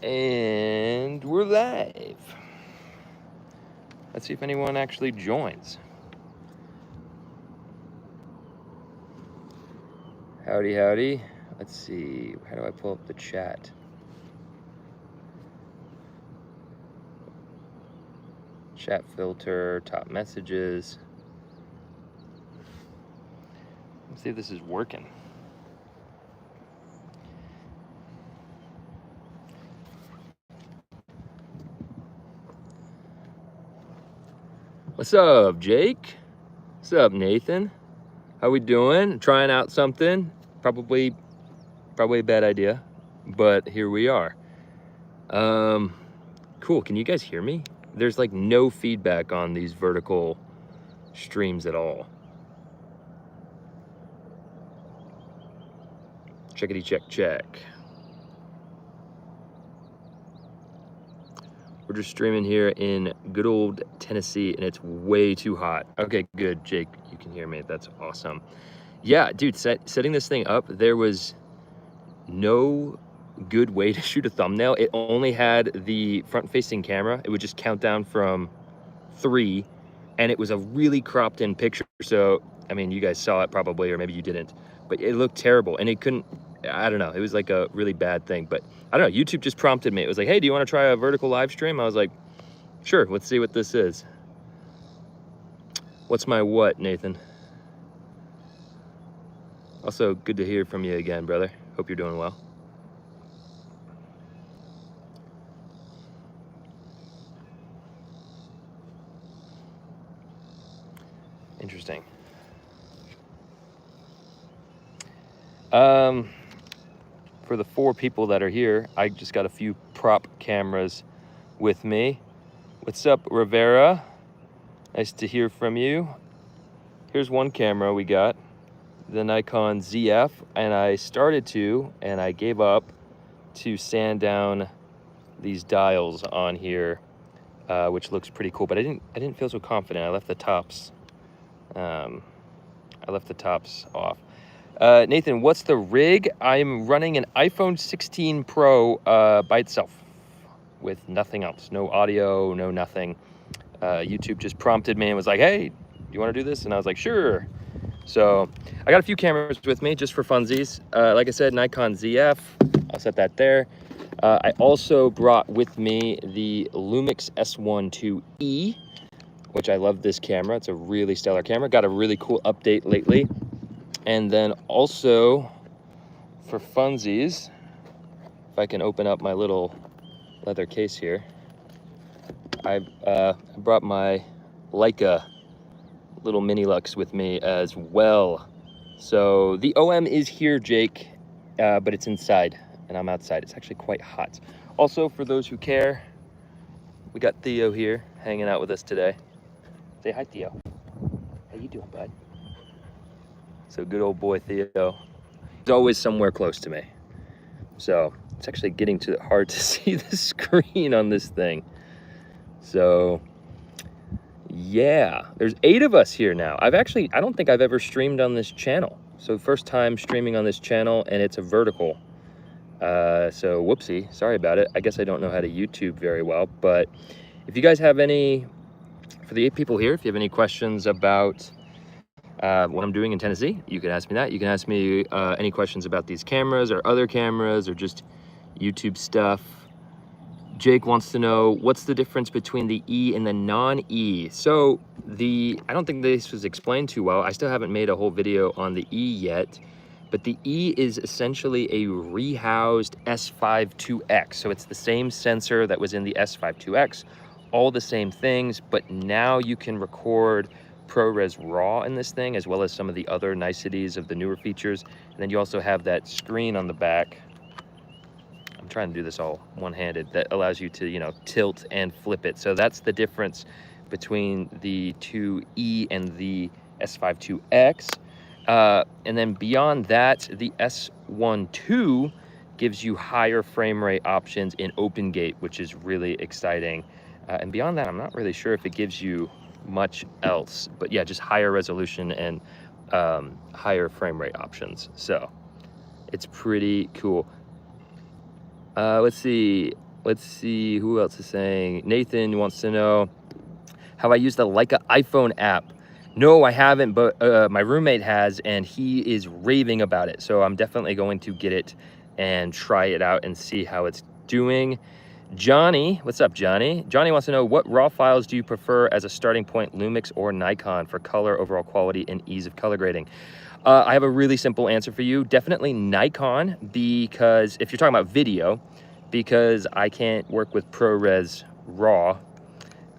And we're live. Let's see if anyone actually joins. Howdy, howdy. Let's see, how do I pull up the chat? Chat filter, top messages. Let's see if this is working. What's up, Jake? What's up, Nathan? How we doing? Trying out something. Probably a bad idea, but here we are. Cool. Can you guys hear me? There's like no feedback on these vertical streams at all. Checkity check. We're just streaming here in good old Tennessee, and it's way too hot. Okay, good, Jake, you can hear me. That's awesome. Yeah, dude, setting this thing up, there was no good way to shoot a thumbnail. It only had the front-facing camera. It would just count down from 3, and it was a really cropped-in picture. So, I mean, you guys saw it probably, or maybe you didn't, but it looked terrible, and it couldn't, I don't know, it was like a really bad thing. But I don't know, YouTube just prompted me. It was like, hey, do you want to try a vertical live stream? I was like, sure, let's see what this is. What's my what, Nathan? Also, good to hear from you again, brother. Hope you're doing well. Interesting. For the 4 people that are here, I just got a few prop cameras with me. What's up, Rivera? Nice to hear from you. Here's one camera we got, the Nikon ZF, and I started to, and I gave up to sand down these dials on here, which looks pretty cool, but I didn't feel so confident. I left the tops. Off. Nathan, what's the rig? I'm running an iPhone 16 Pro by itself with nothing else. No audio, no nothing. YouTube just prompted me and was like, hey, do you want to do this? And I was like, sure. So I got a few cameras with me just for funsies. Like I said, Nikon ZF. I'll set that there. I also brought with me the Lumix S1 II, which I love this camera. It's a really stellar camera. Got a really cool update lately. And then also for funsies, if I can open up my little leather case here, I brought my Leica little mini Lux with me as well. So the OM is here, Jake, but it's inside and I'm outside. It's actually quite hot. Also, for those who care, we got Theo here hanging out with us today. Say hi, Theo. How you doing, bud? So good old boy Theo. He's always somewhere close to me. So it's actually getting hard to see the screen on this thing. So yeah, there's 8 of us here now. I don't think I've ever streamed on this channel. So first time streaming on this channel, and it's a vertical. So whoopsie, sorry about it. I guess I don't know how to YouTube very well, but if you guys have any, for the 8 people here, if you have any questions about what I'm doing in Tennessee, you can ask me that. You can ask me any questions about these cameras or other cameras or just YouTube stuff. Jake wants to know, what's the difference between the E and the non-E? So I don't think this was explained too well. I still haven't made a whole video on the E yet, but the E is essentially a rehoused S5 IIX. So it's the same sensor that was in the S5 IIX, all the same things, but now you can record ProRes RAW in this thing, as well as some of the other niceties of the newer features. And then you also have that screen on the back. I'm trying to do this all one-handed, that allows you to, you know, tilt and flip it. So that's the difference between the 2E and the S5 IIX. And then beyond that, the S1 II gives you higher frame rate options in open gate, which is really exciting. And beyond that, I'm not really sure if it gives you much else, but yeah, just higher resolution and higher frame rate options. So it's pretty cool. Let's see. Let's see who else is saying. Nathan wants to know, have I used the Leica iPhone app? No, I haven't, but my roommate has, and he is raving about it. So I'm definitely going to get it and try it out and see how it's doing. Johnny, what's up, Johnny? Johnny wants to know, what RAW files do you prefer as a starting point, Lumix or Nikon, for color, overall quality, and ease of color grading? I have a really simple answer for you. Definitely Nikon, because if you're talking about video, because I can't work with ProRes RAW.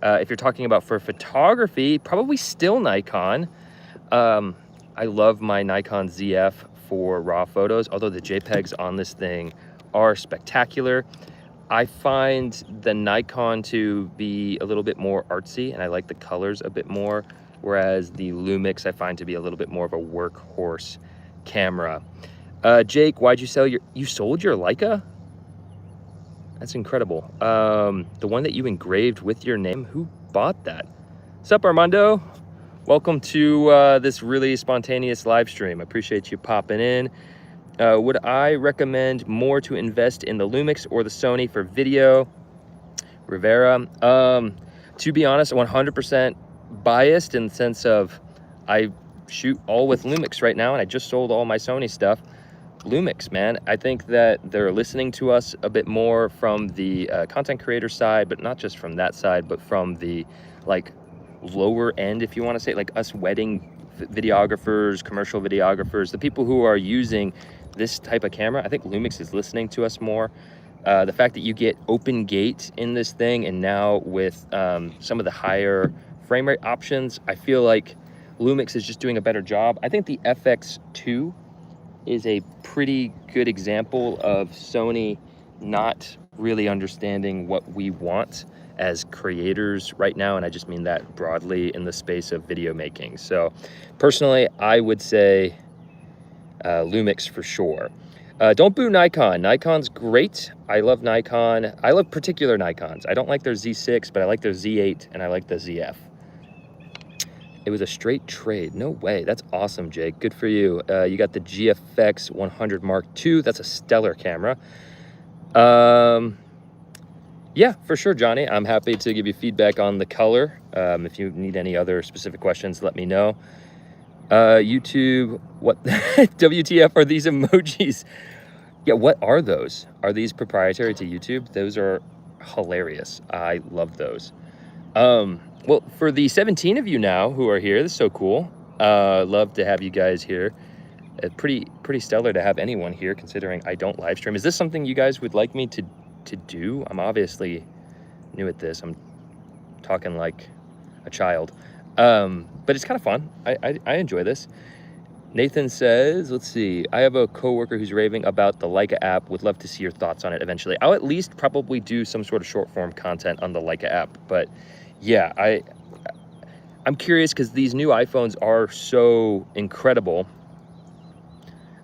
If you're talking about for photography, probably still Nikon. I love my Nikon ZF for RAW photos, although the JPEGs on this thing are spectacular. I find the Nikon to be a little bit more artsy, and I like the colors a bit more, whereas the Lumix I find to be a little bit more of a workhorse camera. Jake, why'd you sell you sold your Leica? That's incredible. The one that you engraved with your name, who bought that? Sup, Armando? Welcome to this really spontaneous live stream. I appreciate you popping in. Would I recommend more to invest in the Lumix or the Sony for video? Rivera, to be honest, 100% biased in the sense of I shoot all with Lumix right now, and I just sold all my Sony stuff. Lumix, man. I think that they're listening to us a bit more from the content creator side, but not just from that side, but from the like lower end, if you want to say, like us wedding videographers, commercial videographers, the people who are using this type of camera. I think Lumix is listening to us more. The fact that you get open gate in this thing, and now with some of the higher frame rate options, I feel like Lumix is just doing a better job. I think the FX2 is a pretty good example of Sony not really understanding what we want as creators right now, and I just mean that broadly in the space of video making. So personally, I would say Lumix for sure. Don't boo Nikon. Nikon's great. I love Nikon. I love particular Nikons. I don't like their Z6, but I like their Z8 and I like the ZF. It was a straight trade. No way. That's awesome, Jake. Good for you. You got the GFX 100 Mark II. That's a stellar camera. Yeah, for sure, Johnny. I'm happy to give you feedback on the color. If you need any other specific questions, let me know. YouTube, what WTF are these emojis? Yeah, what are those? Are these proprietary to YouTube? Those are hilarious. I love those. Well, for the 17 of you now who are here, this is so cool. Love to have you guys here. Pretty stellar to have anyone here, considering I don't live stream. Is this something you guys would like me to do? I'm obviously new at this. I'm talking like a child. But it's kind of fun. I enjoy this. Nathan says, let's see, I have a coworker who's raving about the Leica app. Would love to see your thoughts on it eventually. I'll at least probably do some sort of short form content on the Leica app. But yeah, I'm curious because these new iPhones are so incredible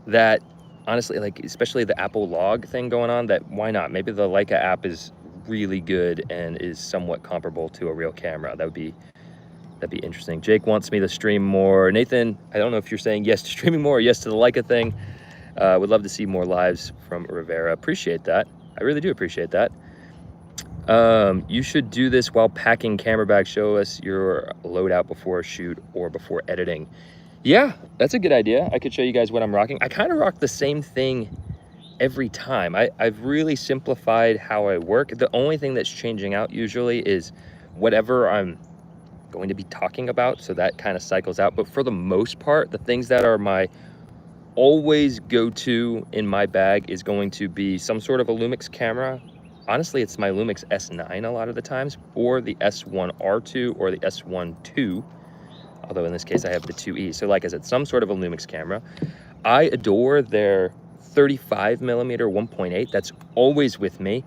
that honestly, like, especially the Apple log thing going on, that why not? Maybe the Leica app is really good and is somewhat comparable to a real camera. That'd be interesting. Jake wants me to stream more. Nathan, I don't know if you're saying yes to streaming more or yes to the Leica thing. Would love to see more lives from Rivera. Appreciate that. I really do appreciate that. You should do this while packing camera bag. Show us your loadout before a shoot or before editing. Yeah, that's a good idea. I could show you guys what I'm rocking. I kind of rock the same thing every time. I've really simplified how I work. The only thing that's changing out usually is whatever I'm going to be talking about, so that kind of cycles out. But for the most part, the things that are my always go-to in my bag is going to be some sort of a Lumix camera. Honestly, it's my Lumix S9 a lot of the times, or the S1R2 or the S1 II, although in this case I have the 2E. So like I said, some sort of a Lumix camera. I adore their 35mm 1.8. That's always with me.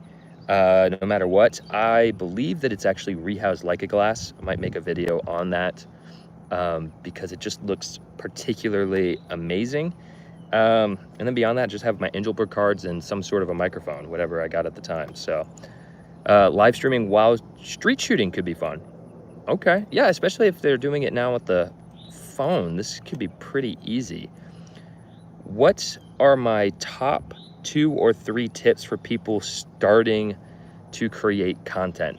No matter what. I believe that it's actually rehoused Leica glass. I might make a video on that because it just looks particularly amazing. And then beyond that, just have my Angelberg cards and some sort of a microphone, whatever I got at the time. So live streaming while street shooting could be fun. Okay, yeah, especially if they're doing it now with the phone. This could be pretty easy. What are my top 2 or 3 tips for people starting to create content.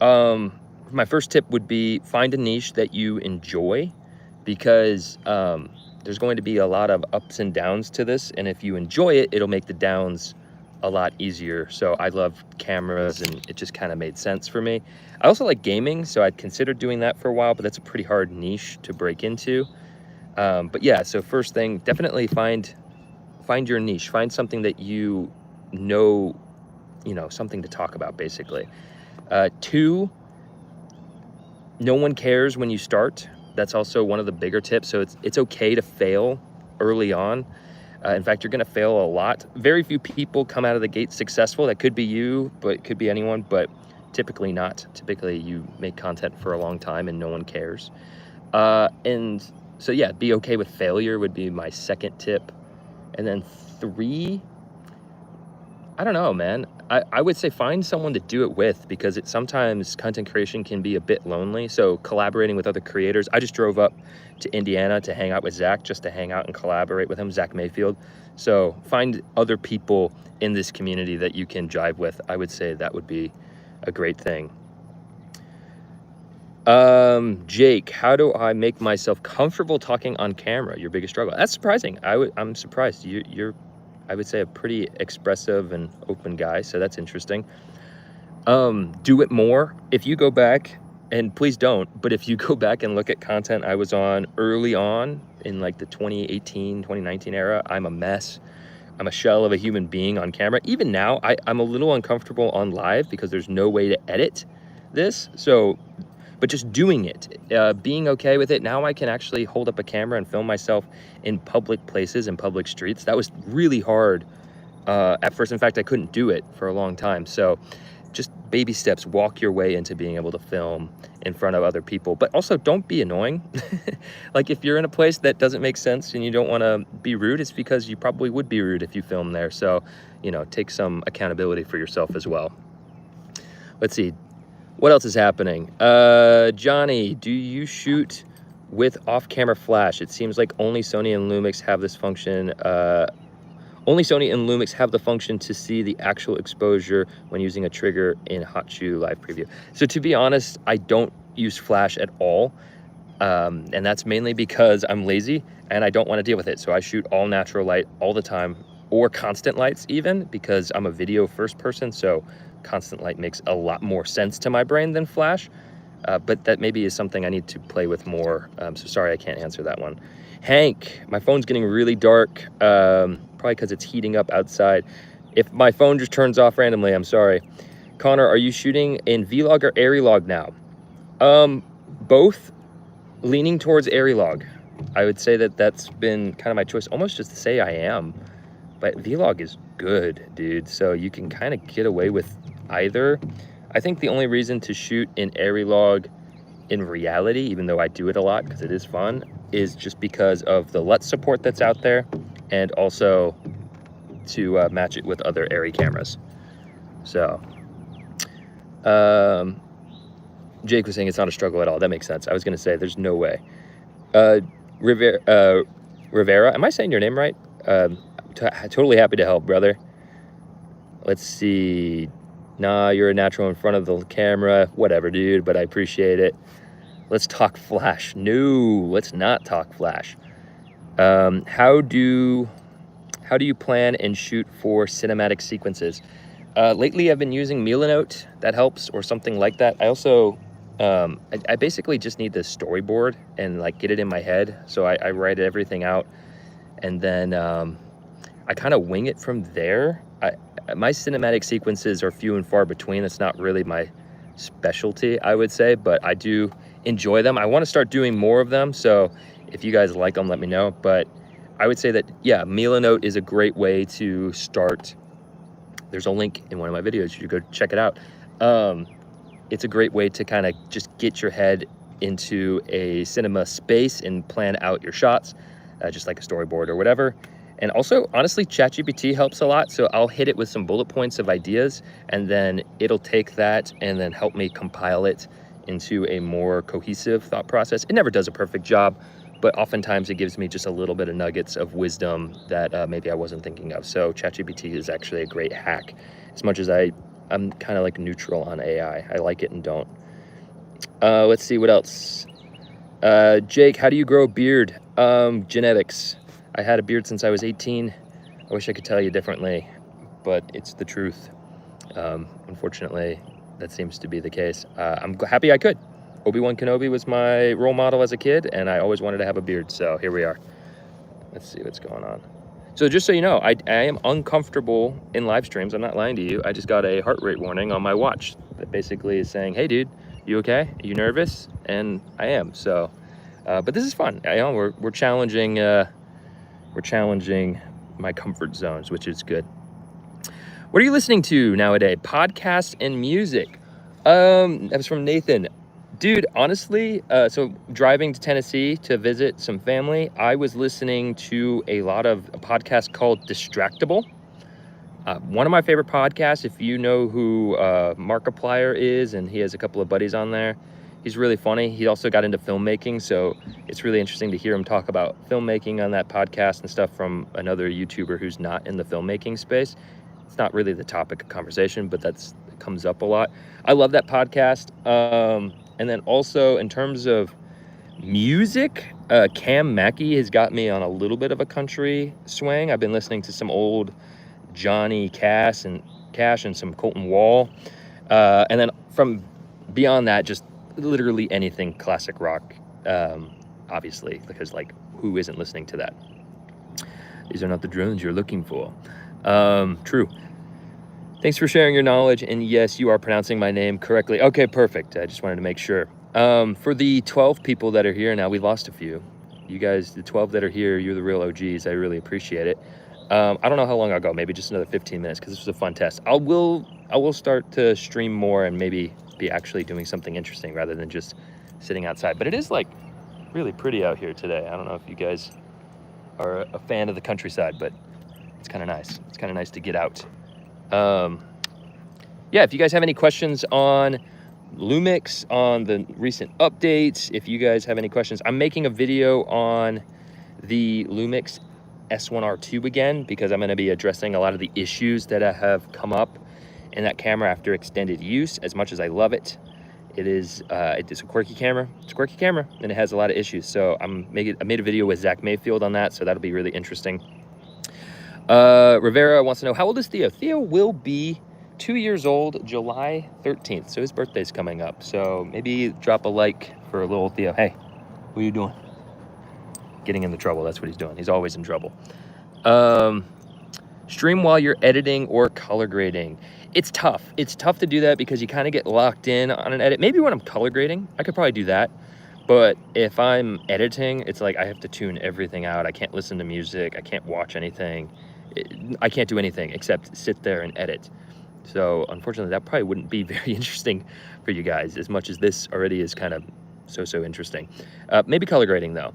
My first tip would be find a niche that you enjoy, because there's going to be a lot of ups and downs to this, and if you enjoy it, it'll make the downs a lot easier. So I love cameras, and it just kind of made sense for me. I also like gaming, so I'd considered doing that for a while, but that's a pretty hard niche to break into. But yeah, so first thing, definitely find your niche. Find something that you know, something to talk about, basically. 2, no one cares when you start. That's also one of the bigger tips. So it's okay to fail early on. In fact, you're gonna fail a lot. Very few people come out of the gate successful. That could be you, but it could be anyone, but typically not. Typically you make content for a long time and no one cares. And so yeah, be okay with failure would be my second tip. And then 3, I don't know, man. I would say find someone to do it with, because sometimes content creation can be a bit lonely. So collaborating with other creators. I just drove up to Indiana to hang out with Zach, just to hang out and collaborate with him, Zach Mayfield. So find other people in this community that you can jive with. I would say that would be a great thing. Jake, how do I make myself comfortable talking on camera? Your biggest struggle? That's surprising. I'm surprised. You're I would say a pretty expressive and open guy, so that's interesting. Do it more. If you go back, and please don't, but if you go back and look at content I was on early on in like the 2018, 2019 era, I'm a mess. I'm a shell of a human being on camera. Even now, I'm a little uncomfortable on live because there's no way to edit this. So, but just doing it, being okay with it. Now I can actually hold up a camera and film myself in public places and public streets. That was really hard at first. In fact, I couldn't do it for a long time. So just baby steps, walk your way into being able to film in front of other people. But also don't be annoying. Like if you're in a place that doesn't make sense and you don't want to be rude, it's because you probably would be rude if you film there. So, take some accountability for yourself as well. Let's see. What else is happening? Johnny, do you shoot with off-camera flash? It seems like only Sony and Lumix have this function. Only Sony and Lumix have the function to see the actual exposure when using a trigger in Hot Shoe Live Preview. So to be honest, I don't use flash at all. And that's mainly because I'm lazy and I don't want to deal with it. So I shoot all natural light all the time, or constant lights even, because I'm a video first person. So constant light makes a lot more sense to my brain than flash, but that maybe is something I need to play with more. So sorry, I can't answer that one. Hank, my phone's getting really dark, probably because it's heating up outside. If my phone just turns off randomly, I'm sorry. Connor, are you shooting in Vlog or Aerylog now? Both, leaning towards Aerylog. I would say that that's been kind of my choice, almost just to say I am. But Vlog is good, dude. So you can kind of get away with either. I think the only reason to shoot in Aerylog in reality, even though I do it a lot because it is fun, is just because of the LUT support that's out there, and also to match it with other Arri cameras. So, Jake was saying it's not a struggle at all. That makes sense. I was going to say there's no way. Rivera, am I saying your name right? Totally happy to help, brother. Let's see. Nah, you're a natural in front of the camera. Whatever, dude, but I appreciate it. Let's talk flash. No, let's not talk flash. How do you plan and shoot for cinematic sequences? Lately, I've been using Milanote. That helps, or something like that. I also, I basically just need the storyboard and like get it in my head. So I write everything out, and then I kind of wing it from there. My cinematic sequences are few and far between. That's not really my specialty, I would say, but I do enjoy them. I want to start doing more of them. So if you guys like them, let me know. But I would say that, yeah, Milanote is a great way to start. There's a link in one of my videos. You should go check it out. It's a great way to kind of just get your head into a cinema space and plan out your shots, just like a storyboard or whatever. And also, honestly, ChatGPT helps a lot. So I'll hit it with some bullet points of ideas, and then it'll take that and then help me compile it into a more cohesive thought process. It never does a perfect job, but oftentimes it gives me just a little bit of nuggets of wisdom that maybe I wasn't thinking of. So ChatGPT is actually a great hack. As much as I I'm kind of like neutral on AI. I like it and don't. Let's see what else. Jake, how do you grow a beard? Genetics. I had a beard since I was 18. I wish I could tell you differently, but it's the truth. Unfortunately, that seems to be the case. I'm happy I could. Obi-Wan Kenobi was my role model as a kid, and I always wanted to have a beard, so here we are. Let's see what's going on. So just so you know, I am uncomfortable in live streams. I'm not lying to you. I just got a heart rate warning on my watch that basically is saying, hey dude, you okay? Are you nervous? And I am, so, but this is fun. We're challenging my comfort zones, which is good. What are you listening to nowadays? Podcasts and music. That was from Nathan. Dude, honestly, so driving to Tennessee to visit some family, I was listening to a podcast called Distractable. One of my favorite podcasts, if you know who Markiplier is, and he has a couple of buddies on there, he's really funny. He also got into filmmaking, so it's really interesting to hear him talk about filmmaking on that podcast and stuff from another YouTuber who's not in the filmmaking space. It's not really the topic of conversation, but it comes up a lot. I love that podcast. And then also in terms of music, Cam Mackey has got me on a little bit of a country swing. I've been listening to some old Johnny Cash and some Colton Wall. And then from beyond that, just literally anything classic rock, obviously, because like who isn't listening to that? These are not the drones you're looking for. True. Thanks for sharing your knowledge, and yes, you are pronouncing my name correctly. Okay, perfect. I just wanted to make sure. For the 12 people that are here now, we lost a few. You guys, the 12 that are here, you're the real OGs. I really appreciate it. I don't know how long I'll go. Maybe just another 15 minutes because this was a fun test. I will start to stream more and maybe be actually doing something interesting rather than just sitting outside. But it is like really pretty out here today. I don't know if you guys are a fan of the countryside, but it's kind of nice. It's kind of nice to get out. Yeah, if you guys have any questions on Lumix, on the recent updates, if you guys have any questions, I'm making a video on the Lumix S1R2 again because I'm going to be addressing a lot of the issues that have come up in that camera after extended use. As much as I love it, it is a quirky camera. It's a quirky camera, and it has a lot of issues. So I made a video with Zach Mayfield on that, so that'll be really interesting. Rivera wants to know, how old is Theo? Theo will be 2 years old, July 13th. So his birthday's coming up. So maybe drop a like for little Theo. Hey, what are you doing? Getting into trouble. That's what he's doing. He's always in trouble. Stream while you're editing or color grading. It's tough. It's tough to do that because you kind of get locked in on an edit. Maybe when I'm color grading, I could probably do that. But if I'm editing, it's like I have to tune everything out. I can't listen to music. I can't watch anything. I can't do anything except sit there and edit. So unfortunately, that probably wouldn't be very interesting for you guys as much as this already is kind of so interesting. Maybe color grading though.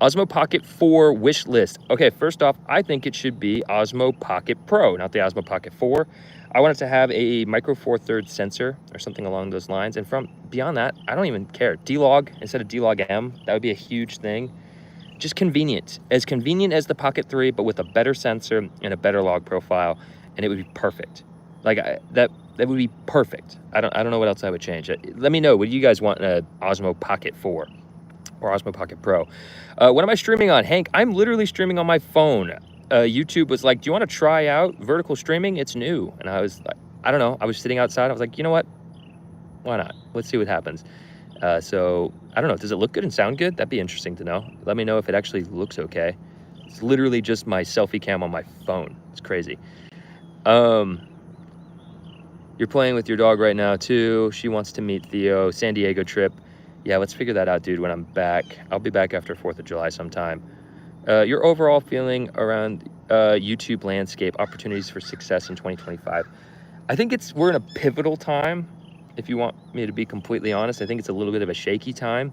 Osmo Pocket 4 wish list. Okay, first off, I think it should be Osmo Pocket Pro, not the Osmo Pocket 4. I want it to have a micro four thirds sensor or something along those lines. And from beyond that, I don't even care. D-Log instead of D-Log M, that would be a huge thing. Just convenient. As convenient as the Pocket 3, but with a better sensor and a better log profile, and it would be perfect. Like that would be perfect. I don't know what else I would change. Let me know, what do you guys want in an Osmo Pocket 4 or Osmo Pocket Pro? What am I streaming on? Hank, I'm literally streaming on my phone. YouTube was like, do you want to try out vertical streaming? It's new. And I was like, I don't know. I was sitting outside. I was like, you know what? Why not? Let's see what happens. So I don't know. Does it look good and sound good? That'd be interesting to know. Let me know if it actually looks okay. It's literally just my selfie cam on my phone. It's crazy. You're playing with your dog right now too. She wants to meet Theo. San Diego trip. Yeah, let's figure that out, dude, when I'm back. I'll be back after 4th of July sometime. Your overall feeling around YouTube landscape, opportunities for success in 2025. I think we're in a pivotal time. If you want me to be completely honest, I think it's a little bit of a shaky time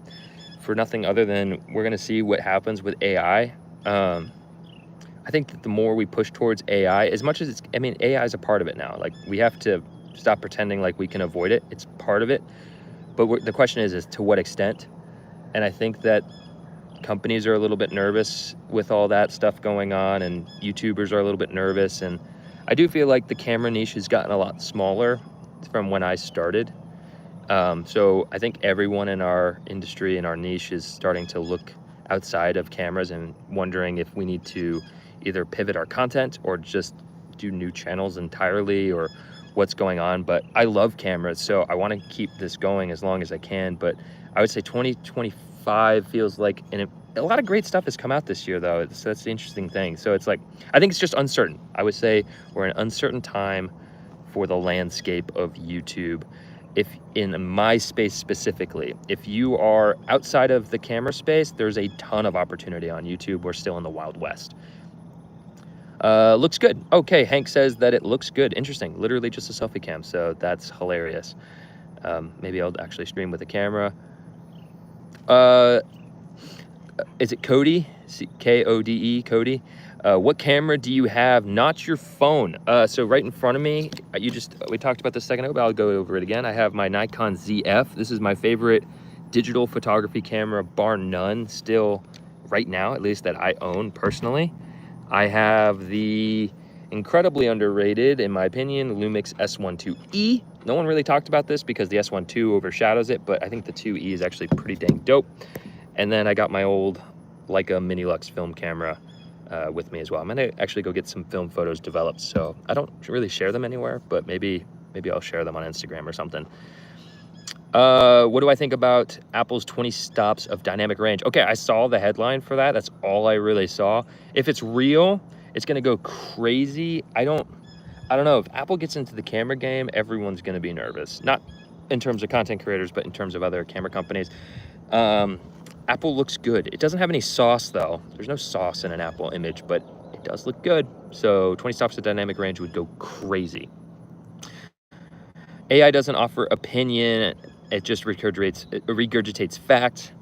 for nothing other than we're gonna see what happens with AI. I think that the more we push towards AI, as much as AI is a part of it now. Like, we have to stop pretending like we can avoid it. It's part of it. But the question is to what extent? And I think that companies are a little bit nervous with all that stuff going on, and YouTubers are a little bit nervous. And I do feel like the camera niche has gotten a lot smaller. from when I started. So I think everyone in our industry and our niche is starting to look outside of cameras and wondering if we need to either pivot our content or just do new channels entirely, or what's going on. But I love cameras, so I want to keep this going as long as I can. But I would say 2025 feels like a lot of great stuff has come out this year, though. So that's the interesting thing. So it's like, I think it's just uncertain. I would say we're in an uncertain time for the landscape of YouTube. If in my space specifically, if you are outside of the camera space, there's a ton of opportunity on YouTube. We're still in the Wild West. Looks good. Okay, Hank says that it looks good. Interesting. Literally just a selfie cam, so that's hilarious. Maybe I'll actually stream with a camera. Is it Cody? K-O-D-E, Cody? What camera do you have? Not your phone. So right in front of me, we talked about this a second ago, but I'll go over it again. I have my Nikon ZF. This is my favorite digital photography camera, bar none, still right now, at least that I own personally. I have the incredibly underrated, in my opinion, Lumix S12E. No one really talked about this because the S12 overshadows it, but I think the 2E is actually pretty dang dope. And then I got my old Leica Minilux film camera with me as well. I'm gonna actually go get some film photos developed, so I don't really share them anywhere, but maybe I'll share them on Instagram or something. What do I think about Apple's 20 stops of dynamic range? Okay, I saw the headline for that. That's all I really saw. If it's real, it's gonna go crazy. I don't know. If Apple gets into the camera game, everyone's gonna be nervous. Not in terms of content creators, but in terms of other camera companies. Apple looks good. It doesn't have any sauce though. There's no sauce in an Apple image, but it does look good. So 20 stops of dynamic range would go crazy. AI doesn't offer opinion. It just regurgitates fact.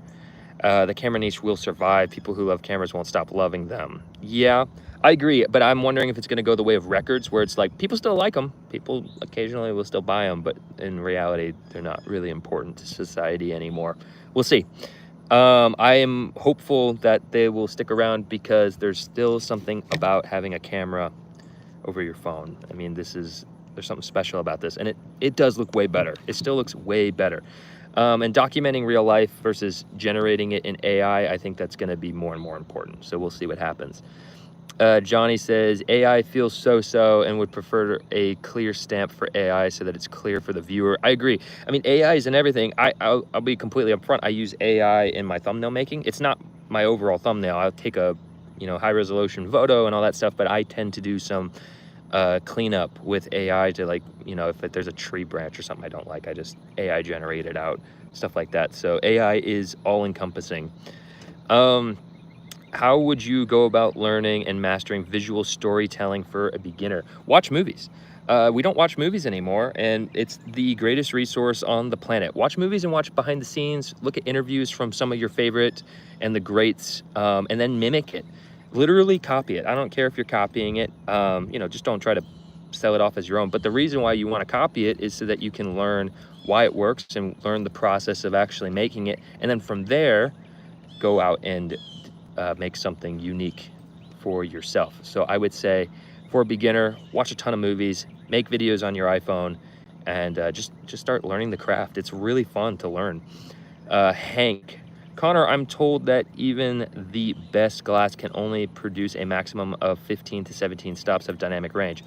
The camera niche will survive. People who love cameras won't stop loving them. Yeah, I agree, but I'm wondering if it's going to go the way of records, where it's like people still like them. People occasionally will still buy them, but in reality, they're not really important to society anymore. We'll see. I am hopeful that they will stick around because there's still something about having a camera over your phone. I mean, there's something special about this, and it does look way better. It still looks way better. And documenting real life versus generating it in AI, I think that's going to be more and more important. So we'll see what happens. Johnny says, AI feels so-so and would prefer a clear stamp for AI so that it's clear for the viewer. I agree. I mean, AI is in everything. I'll be completely upfront. I use AI in my thumbnail making. It's not my overall thumbnail. I'll take a high resolution photo and all that stuff, but I tend to do some cleanup with AI to, like, if there's a tree branch or something I don't like, I just AI generate it out, stuff like that. So AI is all encompassing. How would you go about learning and mastering visual storytelling for a beginner? Watch movies. We don't watch movies anymore, and it's the greatest resource on the planet. Watch movies and watch behind the scenes. Look at interviews from some of your favorite and the greats, and then mimic it. Literally copy it. I don't care if you're copying it. Just don't try to sell it off as your own. But the reason why you want to copy it is so that you can learn why it works and learn the process of actually making it. And then from there, go out and make something unique for yourself. So I would say for a beginner, watch a ton of movies, make videos on your iPhone, and just start learning the craft. It's really fun to learn. Hank, Connor, I'm told that even the best glass can only produce a maximum of 15 to 17 stops of dynamic range.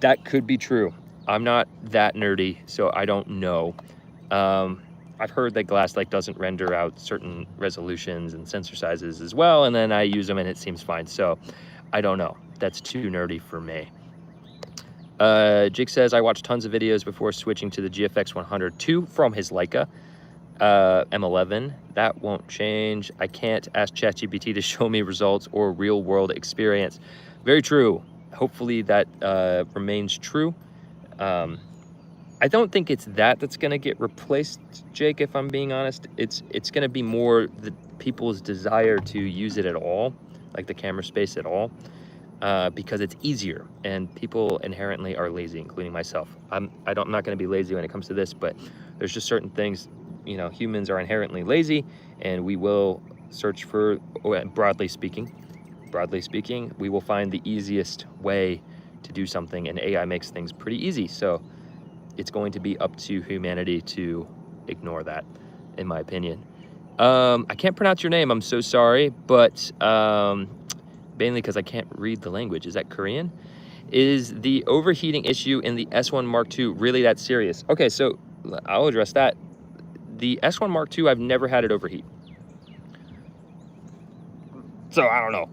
That could be true. I'm not that nerdy, so I don't know. I've heard that glass doesn't render out certain resolutions and sensor sizes as well, and then I use them and it seems fine. So I don't know. That's too nerdy for me. Jake says, I watched tons of videos before switching to the GFX 102 from his Leica M11. That won't change. I can't ask ChatGPT to show me results or real world experience. Very true. Hopefully that remains true. I don't think it's that's going to get replaced, Jake, if I'm being honest. It's going to be more the people's desire to use it at all, like the camera space at all, because it's easier, and people inherently are lazy, including myself. I'm not going to be lazy when it comes to this, but there's just certain things, humans are inherently lazy, and we will search for, broadly speaking, we will find the easiest way to do something, and AI makes things pretty easy. So it's going to be up to humanity to ignore that, in my opinion. I can't pronounce your name, I'm so sorry, but mainly because I can't read the language. Is that Korean? Is the overheating issue in the S1 Mark II really that serious? Okay, so I'll address that. The S1 Mark II, I've never had it overheat. So I don't know.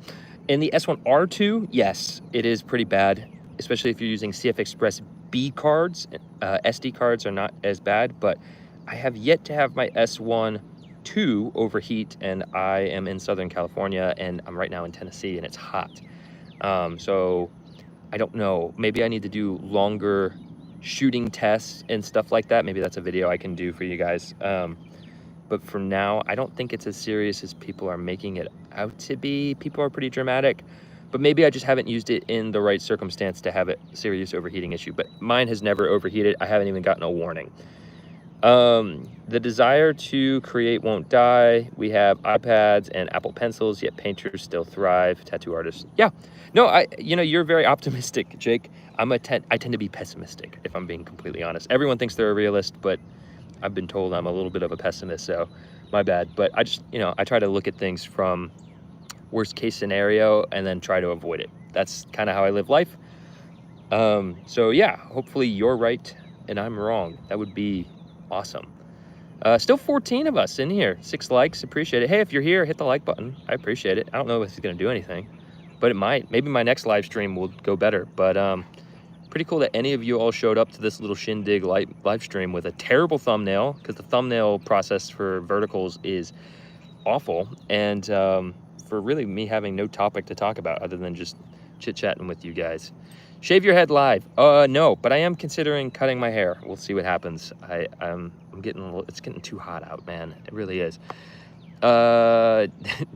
In the S1R2, yes, it is pretty bad, especially if you're using CF Express B cards. SD cards are not as bad, but I have yet to have my S1 II overheat, and I am in Southern California, and I'm right now in Tennessee, and it's hot. So I don't know. Maybe I need to do longer shooting tests and stuff like that. Maybe that's a video I can do for you guys. But for now, I don't think it's as serious as people are making it out to be. People are pretty dramatic, but maybe I just haven't used it in the right circumstance to have a serious overheating issue. But mine has never overheated. I haven't even gotten a warning. The desire to create won't die. We have iPads and Apple Pencils, yet painters still thrive. Tattoo artists. Yeah, no, you're very optimistic, Jake. I tend to be pessimistic, if I'm being completely honest. Everyone thinks they're a realist, but I've been told I'm a little bit of a pessimist, so my bad. But I just, I try to look at things from worst case scenario and then try to avoid it. That's kind of how I live life. So yeah, hopefully you're right and I'm wrong. That would be awesome. Still 14 of us in here, 6 likes, appreciate it. Hey, if you're here, hit the like button. I appreciate it. I don't know if it's gonna do anything, but it might. Maybe my next live stream will go better, but pretty cool that any of you all showed up to this little shindig live stream with a terrible thumbnail, because the thumbnail process for verticals is awful, and for really me having no topic to talk about other than just chit-chatting with you guys. Shave your head live? No, but I am considering cutting my hair. We'll see what happens. I'm getting it's getting too hot out, man. It really is.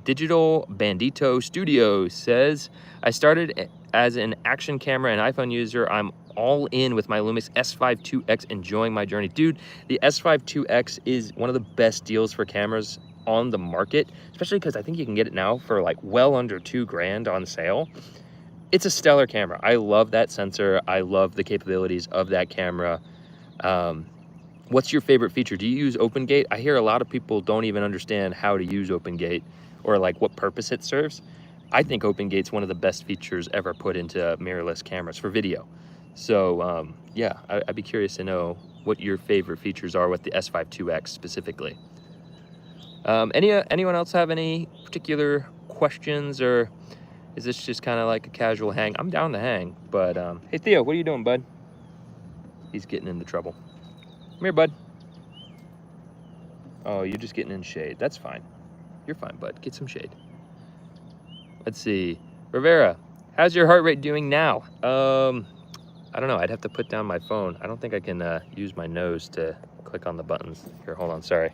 Digital Bandito Studios says, I started as an action camera and iPhone user. I'm all in with my Lumix S5 IIX, enjoying my journey. Dude, the S5 IIX is one of the best deals for cameras on the market, especially because I think you can get it now for like well under $2,000 on sale. It's a stellar camera. I love that sensor. I love the capabilities of that camera. What's your favorite feature? Do you use OpenGate? I hear a lot of people don't even understand how to use OpenGate or like what purpose it serves. I think OpenGate's one of the best features ever put into mirrorless cameras for video. So yeah, I'd be curious to know what your favorite features are with the S5 IIX specifically. Anyone else have any particular questions, or is this just kind of like a casual hang? I'm down to hang, but hey Theo, what are you doing, bud? He's getting into trouble. Come here, bud. Oh, you're just getting in shade. That's fine. You're fine, bud. Get some shade. Let's see. Rivera, how's your heart rate doing now? I don't know. I'd have to put down my phone. I don't think I can use my nose to click on the buttons. Here, hold on. Sorry.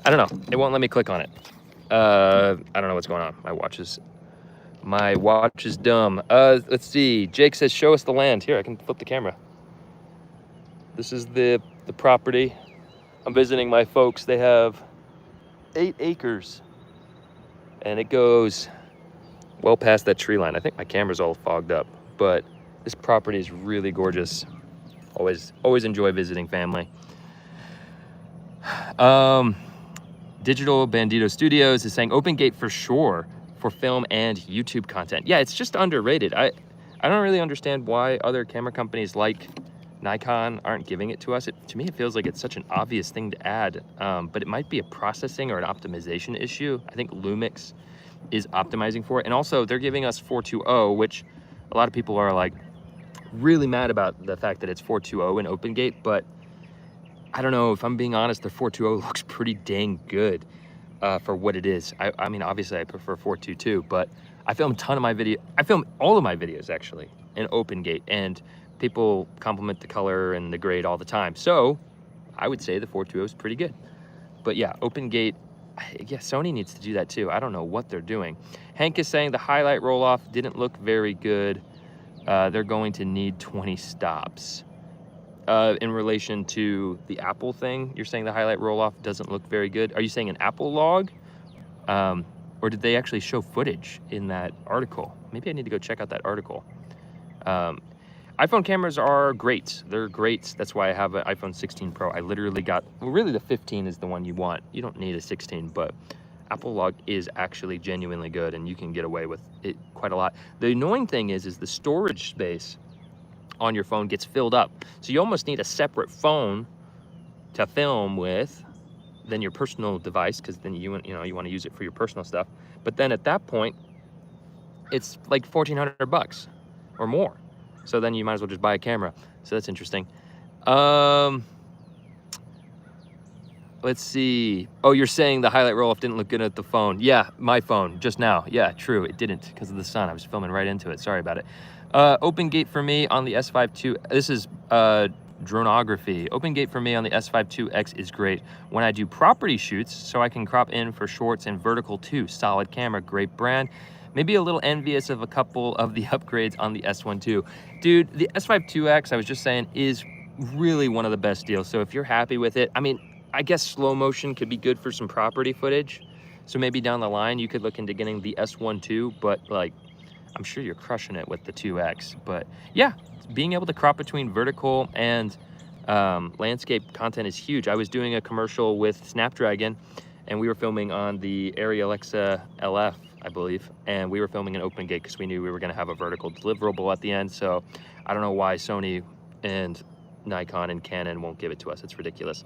I don't know. It won't let me click on it. I don't know what's going on. My watch is dumb. Let's see. Jake says, show us the land. Here, I can flip the camera. This is the property. I'm visiting my folks. They have 8 acres. And it goes well past that tree line. I think my camera's all fogged up. But this property is really gorgeous. Always enjoy visiting family. Digital Bandito Studios is saying OpenGate for sure for film and YouTube content. Yeah, it's just underrated. I don't really understand why other camera companies like Nikon aren't giving it to us. To me, it feels like it's such an obvious thing to add, but it might be a processing or an optimization issue. I think Lumix is optimizing for it. And also they're giving us 420, which a lot of people are like really mad about the fact that it's 420 in OpenGate, but I don't know, if I'm being honest, the 420 looks pretty dang good for what it is. I mean, obviously I prefer 422, but I film a ton of my video. I film all of my videos actually in OpenGate, and people compliment the color and the grade all the time. So I would say the 420 is pretty good. But yeah, OpenGate, yeah, Sony needs to do that too. I don't know what they're doing. Hank is saying the highlight roll-off didn't look very good. They're going to need 20 stops. In relation to the Apple thing, you're saying the highlight roll-off doesn't look very good. Are you saying an Apple log? Or did they actually show footage in that article? Maybe I need to go check out that article. iPhone cameras are great. They're great. That's why I have an iPhone 16 Pro. I literally got, well, really the 15 is the one you want. You don't need a 16, but Apple Log is actually genuinely good, and you can get away with it quite a lot. The annoying thing is the storage space on your phone gets filled up. So you almost need a separate phone to film with than your personal device, because then you want to use it for your personal stuff. But then at that point, it's like $1,400 or more. So then you might as well just buy a camera. So that's interesting. Let's see. Oh, you're saying the highlight roll-off didn't look good at the phone. Yeah, my phone, just now. Yeah, true, it didn't because of the sun. I was filming right into it, sorry about it. Open gate for me on the S5 II. This is dronography. Open gate for me on the S5 IIX is great when I do property shoots, so I can crop in for shorts and vertical too. Solid camera, great brand. Maybe a little envious of a couple of the upgrades on the S1 II. Dude, the S5 IIX, I was just saying, is really one of the best deals. So if you're happy with it, I mean, I guess slow motion could be good for some property footage. So maybe down the line, you could look into getting the S1 II, but like, I'm sure you're crushing it with the 2X. But yeah, being able to crop between vertical and landscape content is huge. I was doing a commercial with Snapdragon, and we were filming on the Arri Alexa LF, I believe, and we were filming an open gate because we knew we were going to have a vertical deliverable at the end. So I don't know why Sony and Nikon and Canon won't give it to us. It's ridiculous.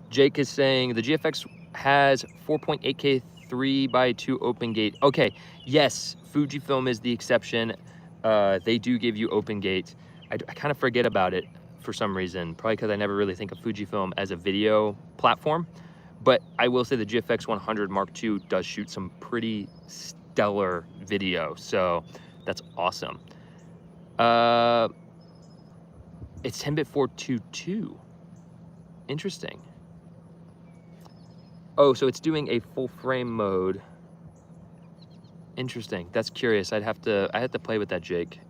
Jake is saying the GFX has 4.8K 3x2 open gate. Okay, yes, Fujifilm is the exception. They do give you open gate. I kind of forget about it for some reason, probably because I never really think of Fujifilm as a video platform. But I will say the GFX 100 Mark II does shoot some pretty stellar video, so that's awesome. It's 10-bit 422. Interesting. Oh, so it's doing a full frame mode. Interesting. That's curious. I have to play with that, Jake.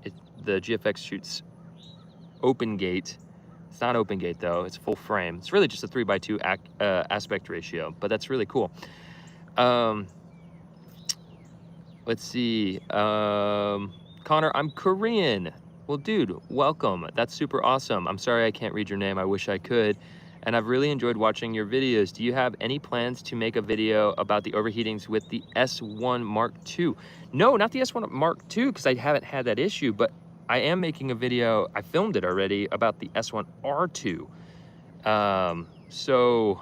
The GFX shoots open gate. It's not open gate though, it's full frame. It's really just a 3x2 aspect ratio, but that's really cool. Let's see. Connor, I'm Korean. Well, dude, welcome. That's super awesome. I'm sorry I can't read your name. I wish I could. And I've really enjoyed watching your videos. Do you have any plans to make a video about the overheatings with the S1 Mark II? No, not the S1 Mark II, because I haven't had that issue, but I am making a video, I filmed it already, about the S1 R2. So,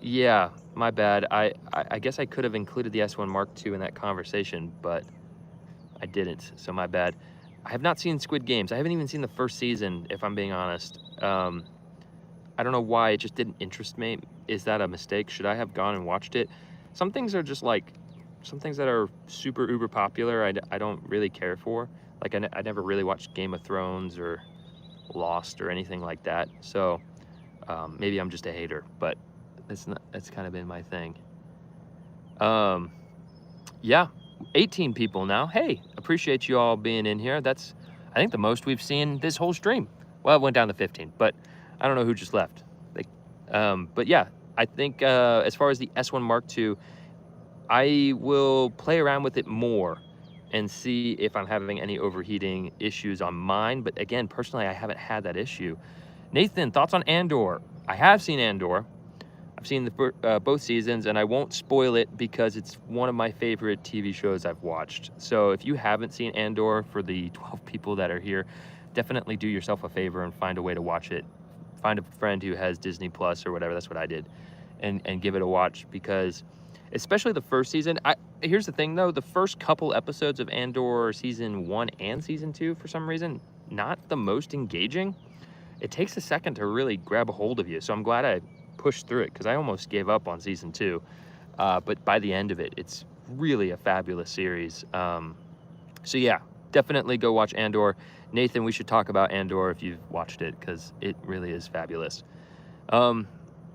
yeah, my bad. I guess I could have included the S1 Mark II in that conversation, but I didn't, so my bad. I have not seen Squid Games. I haven't even seen the first season, if I'm being honest. I don't know why, it just didn't interest me. Is that a mistake? Should I have gone and watched it? Some things are just like, some things that are super uber popular, I don't really care for. Like I never really watched Game of Thrones or Lost or anything like that. So maybe I'm just a hater, but that's kind of been my thing. Yeah, 18 people now. Hey, appreciate you all being in here. That's, I think, the most we've seen this whole stream. Well, it went down to 15, but I don't know who just left. But yeah, I think as far as the S1 Mark II, I will play around with it more and see if I'm having any overheating issues on mine. But again, personally, I haven't had that issue. Nathan, thoughts on Andor? I have seen Andor. I've seen the both seasons, and I won't spoil it because it's one of my favorite TV shows I've watched. So if you haven't seen Andor, for the 12 people that are here, definitely do yourself a favor and find a way to watch it. Find a friend who has Disney Plus or whatever, that's what I did, and give it a watch, because especially the first season. Here's the thing though, the first couple episodes of Andor season 1 and season 2, for some reason, not the most engaging. It takes a second to really grab a hold of you. So I'm glad I pushed through it, because I almost gave up on season 2. But by the end of it, it's really a fabulous series. So yeah, definitely go watch Andor. Nathan, we should talk about Andor if you've watched it, because it really is fabulous.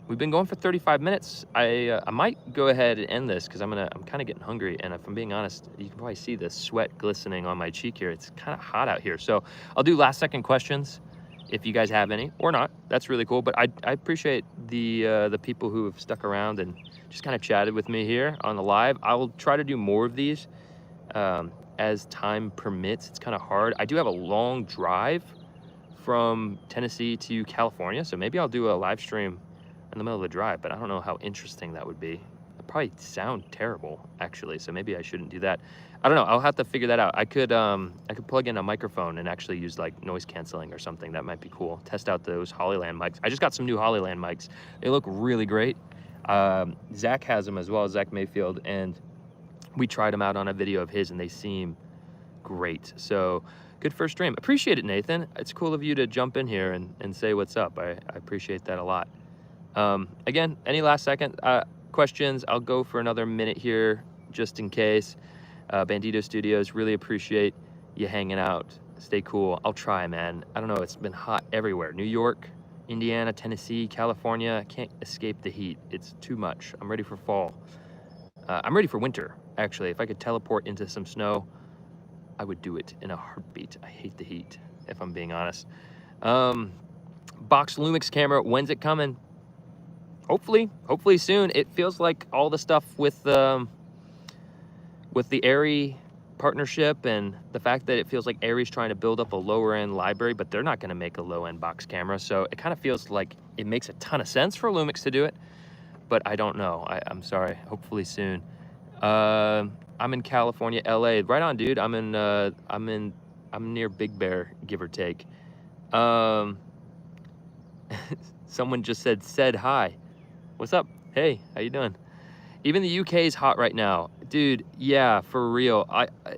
We've been going for 35 minutes. I might go ahead and end this because I'm kind of getting hungry, and if I'm being honest, you can probably see the sweat glistening on my cheek here. It's kind of hot out here, so I'll do last second questions, if you guys have any or not. That's really cool. But I appreciate the people who have stuck around and just kind of chatted with me here on the live. I will try to do more of these as time permits. It's kind of hard. I do have a long drive from Tennessee to California, so maybe I'll do a live stream in the middle of the drive, but I don't know how interesting that would be. It'd probably sound terrible, actually, so maybe I shouldn't do that. I don't know, I'll have to figure that out. I could plug in a microphone and actually use like noise canceling or something. That might be cool. Test out those Hollyland mics. I just got some new Hollyland mics. They look really great. Zach has them as well, Zach Mayfield, and we tried them out on a video of his and they seem great. So good first stream. Appreciate it, Nathan. It's cool of you to jump in here and say what's up. I appreciate that a lot. Again, any last second questions? I'll go for another minute here just in case. Bandito Studios, really appreciate you hanging out. Stay cool. I'll try, man. I don't know, it's been hot everywhere. New York, Indiana, Tennessee, California. I can't escape the heat. It's too much. I'm ready for fall. I'm ready for winter, actually. If I could teleport into some snow, I would do it in a heartbeat. I hate the heat, if I'm being honest. Box Lumix camera, when's it coming? Hopefully soon. It feels like all the stuff with the Arri partnership and the fact that it feels like Arri's trying to build up a lower end library, but they're not going to make a low end box camera. So it kind of feels like it makes a ton of sense for Lumix to do it, but I don't know. I'm sorry. Hopefully soon. I'm in California, LA. Right on, dude. I'm near Big Bear, give or take. Someone just said hi. What's up? Hey, how you doing? Even the UK is hot right now. Dude, yeah, for real.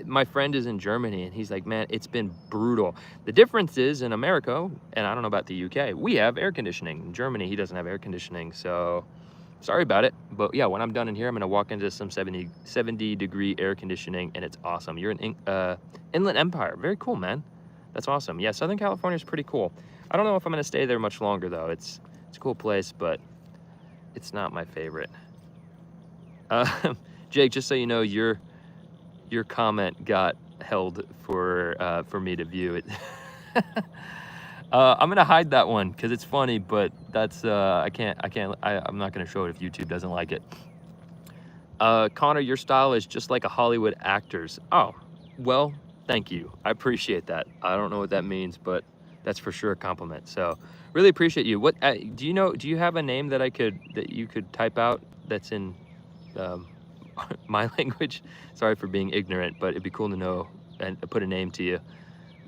My friend is in Germany and he's like, man, it's been brutal. The difference is in America, and I don't know about the UK, we have air conditioning. In Germany, he doesn't have air conditioning, so sorry about it. But yeah, when I'm done in here, I'm gonna walk into some 70 degree air conditioning and it's awesome. You're in Inland Empire. Very cool, man. That's awesome. Yeah, Southern California is pretty cool. I don't know if I'm gonna stay there much longer though. It's a cool place, but it's not my favorite. Jake, just so you know, your comment got held for me to view it. I'm gonna hide that one because it's funny, but that's I'm not gonna show it if YouTube doesn't like it. Connor, your style is just like a Hollywood actor's. Oh, well, thank you. I appreciate that. I don't know what that means, but that's for sure a compliment. So really appreciate you. What do you have a name that you could type out that's in my language? Sorry for being ignorant, but it'd be cool to know and put a name to you.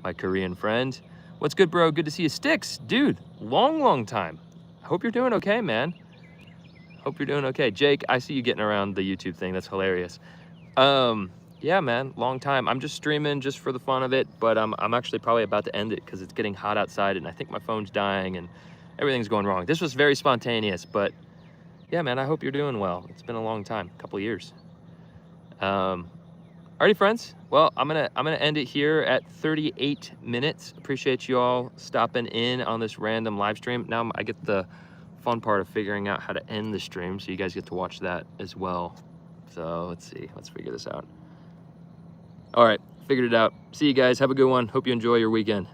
My Korean friend. What's good, bro? Good to see you. Sticks, dude, long time. I hope you're doing okay, man. Hope you're doing okay. Jake, I see you getting around the YouTube thing. That's hilarious. Yeah, man, long time. I'm just streaming just for the fun of it, but I'm actually probably about to end it because it's getting hot outside and I think my phone's dying and everything's going wrong. This was very spontaneous, but yeah, man, I hope you're doing well. It's been a long time, a couple years. Alrighty, friends. Well, I'm gonna end it here at 38 minutes. Appreciate you all stopping in on this random live stream. Now I get the fun part of figuring out how to end the stream, so you guys get to watch that as well. So let's see. Let's figure this out. All right, figured it out. See you guys. Have a good one. Hope you enjoy your weekend.